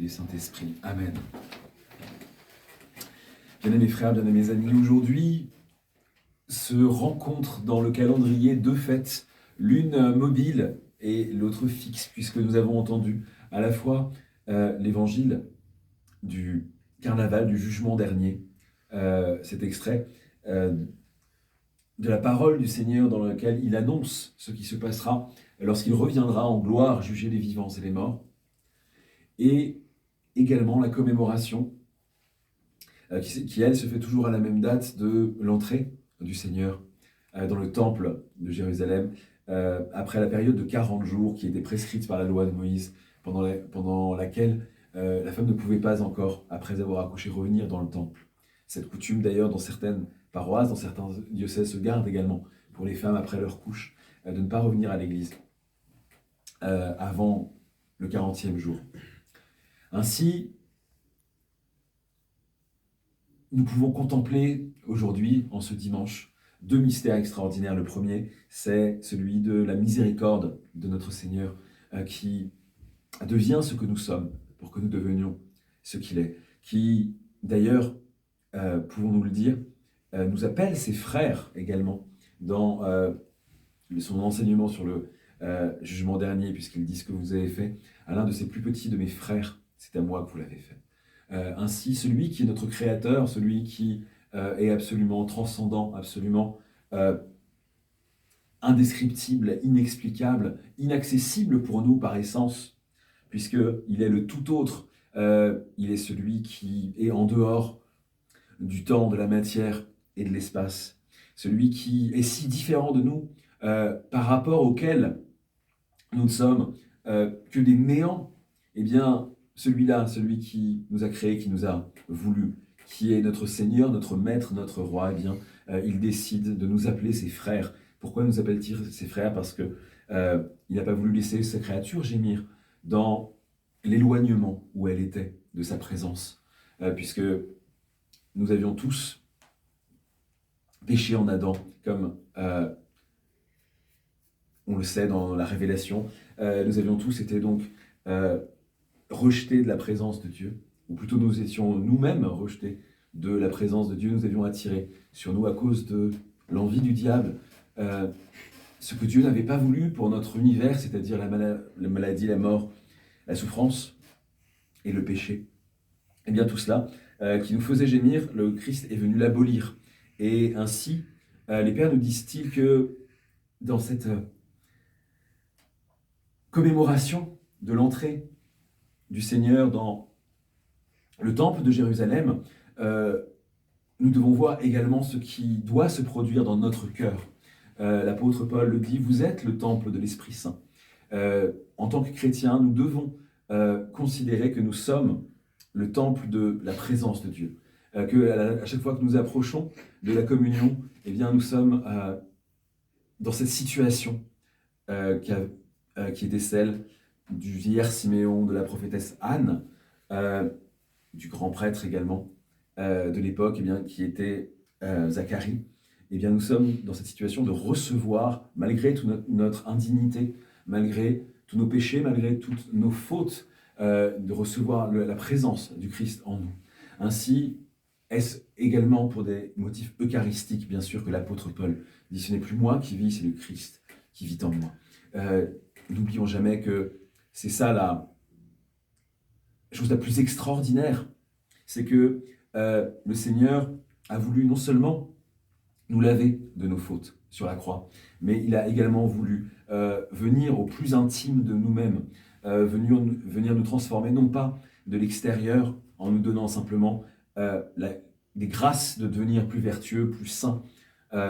et du Saint-Esprit. Amen. Bien-aimés frères, bien-aimés amis, aujourd'hui se rencontrent dans le calendrier deux fêtes, l'une mobile et l'autre fixe, puisque nous avons entendu à la fois l'évangile du carnaval, du jugement dernier, cet extrait de la parole du Seigneur dans lequel il annonce ce qui se passera lorsqu'il reviendra en gloire juger les vivants et les morts, et également la commémoration qui, elle, se fait toujours à la même date de l'entrée du Seigneur dans le temple de Jérusalem, après la période de 40 jours qui était prescrite par la loi de Moïse, pendant laquelle la femme ne pouvait pas encore, après avoir accouché, revenir dans le temple. Cette coutume, d'ailleurs, dans certaines paroisses, dans certains diocèses, se garde également pour les femmes après leur couche, de ne pas revenir à l'église avant le 40e jour. Ainsi, nous pouvons contempler aujourd'hui, en ce dimanche, deux mystères extraordinaires. Le premier, c'est celui de la miséricorde de notre Seigneur qui devient ce que nous sommes pour que nous devenions ce qu'il est. Qui, d'ailleurs, pouvons-nous le dire, nous appelle ses frères également dans son enseignement sur le jugement dernier, puisqu'il dit ce que vous avez fait à l'un de ces plus petits de mes frères, c'est à moi que vous l'avez fait. Ainsi, celui qui est notre créateur, celui qui est absolument transcendant, absolument indescriptible, inexplicable, inaccessible pour nous par essence, puisqu'il est le tout autre, il est celui qui est en dehors du temps, de la matière et de l'espace, celui qui est si différent de nous par rapport auquel nous ne sommes que des néants. Eh bien, celui-là, celui qui nous a créés, qui nous a voulu, qui est notre Seigneur, notre Maître, notre Roi, eh bien, il décide de nous appeler ses frères. Pourquoi nous appelle-t-il ses frères ? Parce que il n'a pas voulu laisser sa créature gémir dans l'éloignement où elle était de sa présence, puisque nous avions tous péché en Adam, comme on le sait dans la Révélation. Nous avions tous été donc rejetés de la présence de Dieu, ou plutôt nous étions nous-mêmes rejetés de la présence de Dieu. Nous avions attiré sur nous à cause de l'envie du diable ce que Dieu n'avait pas voulu pour notre univers, c'est-à-dire la maladie, la mort, la souffrance et le péché. Et bien tout cela qui nous faisait gémir, le Christ est venu l'abolir. Et ainsi, les pères nous disent-ils que dans cette commémoration de l'entrée du Seigneur dans le temple de Jérusalem, nous devons voir également ce qui doit se produire dans notre cœur. L'apôtre Paul le dit, vous êtes le temple de l'Esprit Saint. En tant que chrétiens, nous devons considérer que nous sommes le temple de la présence de Dieu. À chaque fois que nous approchons de la communion, eh bien, nous sommes dans cette situation qui était celle du vieillard Siméon, de la prophétesse Anne, du grand prêtre également de l'époque, eh bien, qui était Zacharie. Eh bien, nous sommes dans cette situation de recevoir, malgré toute notre indignité, malgré tous nos péchés, malgré toutes nos fautes, de recevoir la présence du Christ en nous. Ainsi, est-ce également pour des motifs eucharistiques, bien sûr, que l'apôtre Paul dit « Ce n'est plus moi qui vis, c'est le Christ qui vit en moi ». N'oublions jamais que c'est ça la chose la plus extraordinaire, c'est que le Seigneur a voulu non seulement nous laver de nos fautes sur la croix, mais il a également voulu venir au plus intime de nous-mêmes, venir nous transformer, non pas de l'extérieur, en nous donnant simplement des grâces de devenir plus vertueux, plus saints,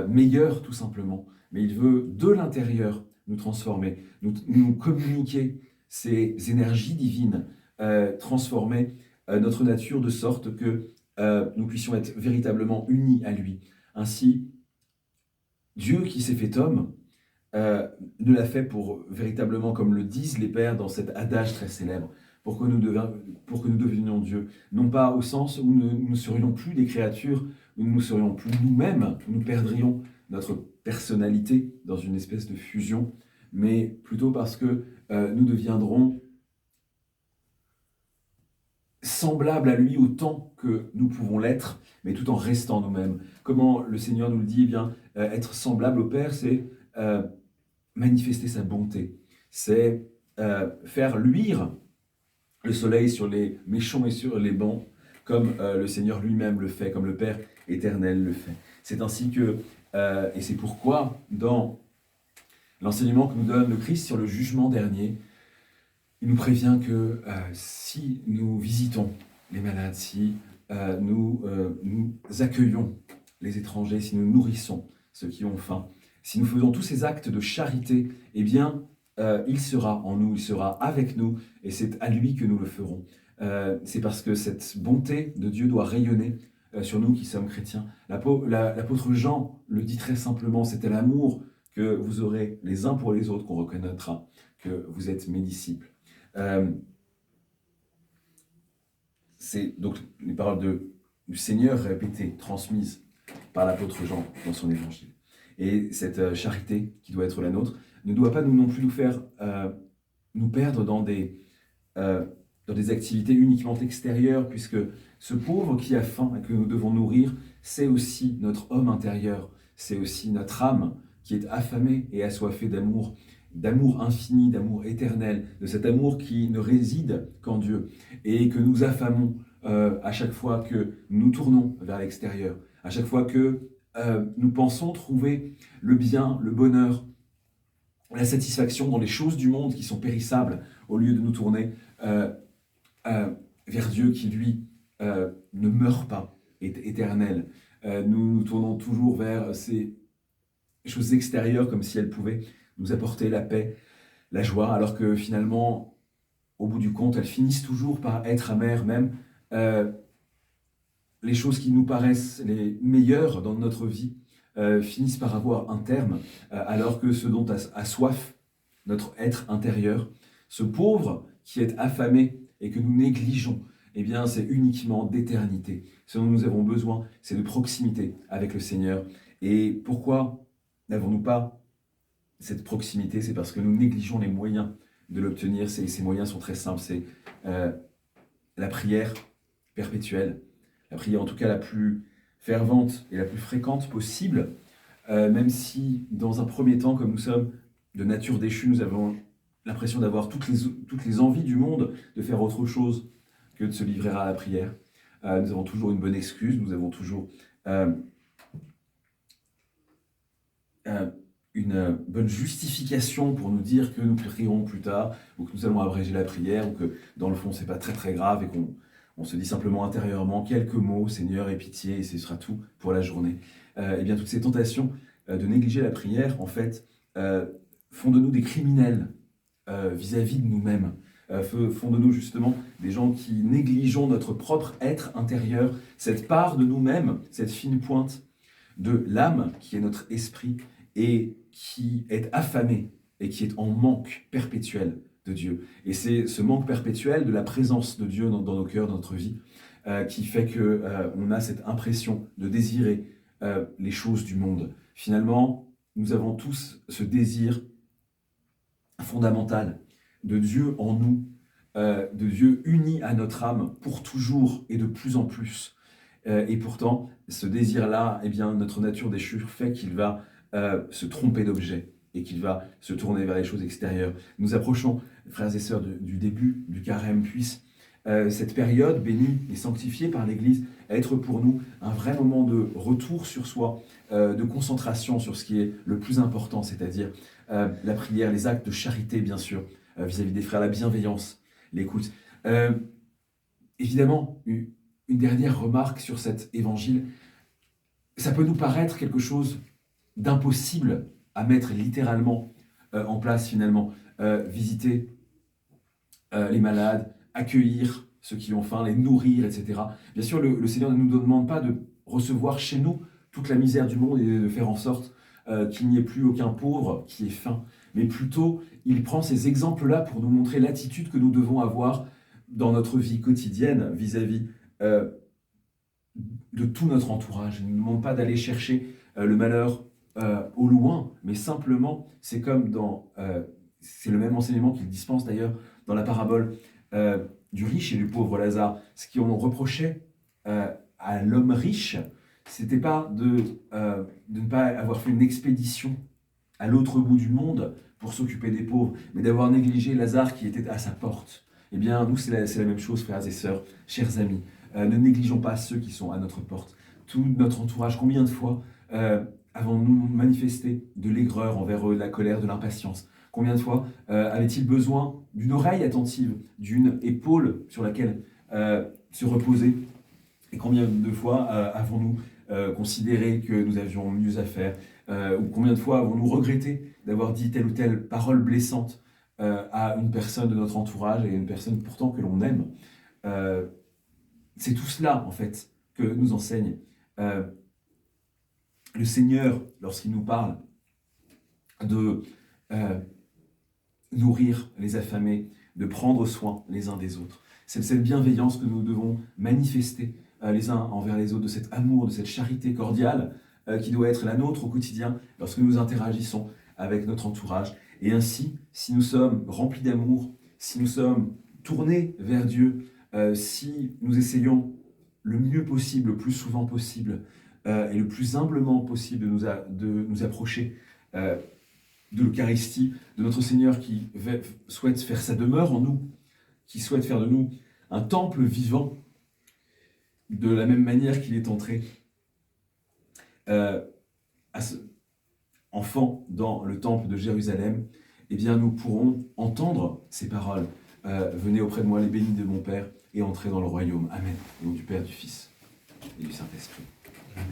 meilleurs tout simplement, mais il veut de l'intérieur nous transformer, nous communiquer ces énergies divines, transformer notre nature de sorte que nous puissions être véritablement unis à lui. Ainsi, Dieu qui s'est fait homme ne l'a fait pour véritablement, comme le disent les pères dans cet adage très célèbre, pour que nous devenions Dieu. Non pas au sens où nous ne serions plus des créatures, où nous ne serions plus nous-mêmes, où nous perdrions notre personnalité dans une espèce de fusion, mais plutôt parce que nous deviendrons semblables à lui autant que nous pouvons l'être, mais tout en restant nous-mêmes. Comment le Seigneur nous le dit? Eh bien, être semblable au Père, c'est manifester sa bonté. C'est faire luire le soleil sur les méchants et sur les bons, comme le Seigneur lui-même le fait, comme le Père éternel le fait. C'est ainsi que, et c'est pourquoi, dans l'enseignement que nous donne le Christ sur le jugement dernier, il nous prévient que si nous visitons les malades, si nous accueillons les étrangers, si nous nourrissons ceux qui ont faim, si nous faisons tous ces actes de charité, eh bien, il sera en nous, il sera avec nous, et c'est à lui que nous le ferons. C'est parce que cette bonté de Dieu doit rayonner sur nous qui sommes chrétiens. L'apôtre Jean le dit très simplement, c'est à l'amour que vous aurez les uns pour les autres qu'on reconnaîtra que vous êtes mes disciples. C'est donc les paroles du Seigneur répétées, transmises par l'apôtre Jean dans son évangile. Et cette charité qui doit être la nôtre ne doit pas non plus nous faire nous perdre dans des activités uniquement extérieures, puisque ce pauvre qui a faim et que nous devons nourrir, c'est aussi notre homme intérieur, c'est aussi notre âme qui est affamée et assoiffée d'amour infini, d'amour éternel, de cet amour qui ne réside qu'en Dieu, et que nous affamons à chaque fois que nous tournons vers l'extérieur, à chaque fois que nous pensons trouver le bien, le bonheur, la satisfaction dans les choses du monde qui sont périssables, au lieu de nous tourner vers Dieu qui, lui, ne meurt pas, est éternel. Nous nous tournons toujours vers ces choses extérieures comme si elles pouvaient nous apporter la paix, la joie, alors que finalement, au bout du compte, elles finissent toujours par être amères, même les choses qui nous paraissent les meilleures dans notre vie finissent par avoir un terme, alors que ce dont a soif notre être intérieur, ce pauvre qui est affamé et que nous négligeons, eh bien c'est uniquement d'éternité. Ce dont nous avons besoin, c'est de proximité avec le Seigneur. Et pourquoi n'avons-nous pas cette proximité? C'est parce que nous négligeons les moyens de l'obtenir. Ces moyens sont très simples, c'est la prière perpétuelle, la prière en tout cas la plus fervente et la plus fréquente possible, même si dans un premier temps, comme nous sommes de nature déchue, nous avons l'impression d'avoir toutes les envies du monde de faire autre chose que de se livrer à la prière. Nous avons toujours une bonne excuse, nous avons toujours une bonne justification pour nous dire que nous prierons plus tard, ou que nous allons abréger la prière, ou que dans le fond c'est pas très très grave, et qu'on se dit simplement intérieurement quelques mots, Seigneur, aie pitié, et ce sera tout pour la journée. Eh bien toutes ces tentations de négliger la prière, en fait, font de nous des criminels vis-à-vis de nous-mêmes, font de nous justement des gens qui négligeons notre propre être intérieur, cette part de nous-mêmes, cette fine pointe de l'âme qui est notre esprit, et qui est affamé et qui est en manque perpétuel de Dieu. Et c'est ce manque perpétuel de la présence de Dieu dans nos cœurs, dans notre vie, qui fait qu'on a cette impression de désirer les choses du monde. Finalement, nous avons tous ce désir fondamental de Dieu en nous, de Dieu uni à notre âme pour toujours et de plus en plus. Et pourtant, ce désir-là, eh bien, notre nature déchue fait qu'il va se tromper d'objet et qu'il va se tourner vers les choses extérieures. Nous approchons, frères et sœurs, du début du carême, puisse cette période bénie et sanctifiée par l'Église être pour nous un vrai moment de retour sur soi, de concentration sur ce qui est le plus important, c'est-à-dire la prière, les actes de charité, bien sûr, vis-à-vis des frères, la bienveillance, l'écoute. Évidemment, une dernière remarque sur cet évangile, ça peut nous paraître quelque chose d'impossible à mettre littéralement en place finalement. Visiter les malades, accueillir ceux qui ont faim, les nourrir, etc. Bien sûr, le Seigneur ne nous demande pas de recevoir chez nous toute la misère du monde et de faire en sorte qu'il n'y ait plus aucun pauvre qui ait faim. Mais plutôt, il prend ces exemples-là pour nous montrer l'attitude que nous devons avoir dans notre vie quotidienne vis-à-vis de tout notre entourage. Il ne nous demande pas d'aller chercher le malheur au loin, mais simplement, c'est comme c'est le même enseignement qu'il dispense d'ailleurs dans la parabole du riche et du pauvre Lazare. Ce qu'on reprochait à l'homme riche, c'était pas de ne pas avoir fait une expédition à l'autre bout du monde pour s'occuper des pauvres, mais d'avoir négligé Lazare qui était à sa porte. Eh bien, nous, c'est la même chose, frères et sœurs, chers amis. Ne négligeons pas ceux qui sont à notre porte. Tout notre entourage, combien de fois avons-nous manifesté de l'aigreur envers eux, de la colère, de l'impatience? Combien de fois avait-il besoin d'une oreille attentive, d'une épaule sur laquelle se reposer? Et combien de fois avons-nous considéré que nous avions mieux à faire? Ou combien de fois avons-nous regretté d'avoir dit telle ou telle parole blessante à une personne de notre entourage et une personne pourtant que l'on aime? C'est tout cela, en fait, que nous enseigne le Seigneur lorsqu'il nous parle de nourrir les affamés, de prendre soin les uns des autres. C'est cette bienveillance que nous devons manifester les uns envers les autres, de cet amour, de cette charité cordiale qui doit être la nôtre au quotidien lorsque nous interagissons avec notre entourage. Et ainsi, si nous sommes remplis d'amour, si nous sommes tournés vers Dieu, si nous essayons le mieux possible, le plus souvent possible, et le plus humblement possible de nous approcher de l'Eucharistie, de notre Seigneur qui souhaite faire sa demeure en nous, qui souhaite faire de nous un temple vivant, de la même manière qu'il est entré enfant dans le temple de Jérusalem, eh bien nous pourrons entendre ces paroles. Venez auprès de moi les bénis de mon Père et entrez dans le royaume. Amen. Au nom du Père, du Fils et du Saint-Esprit. Amen.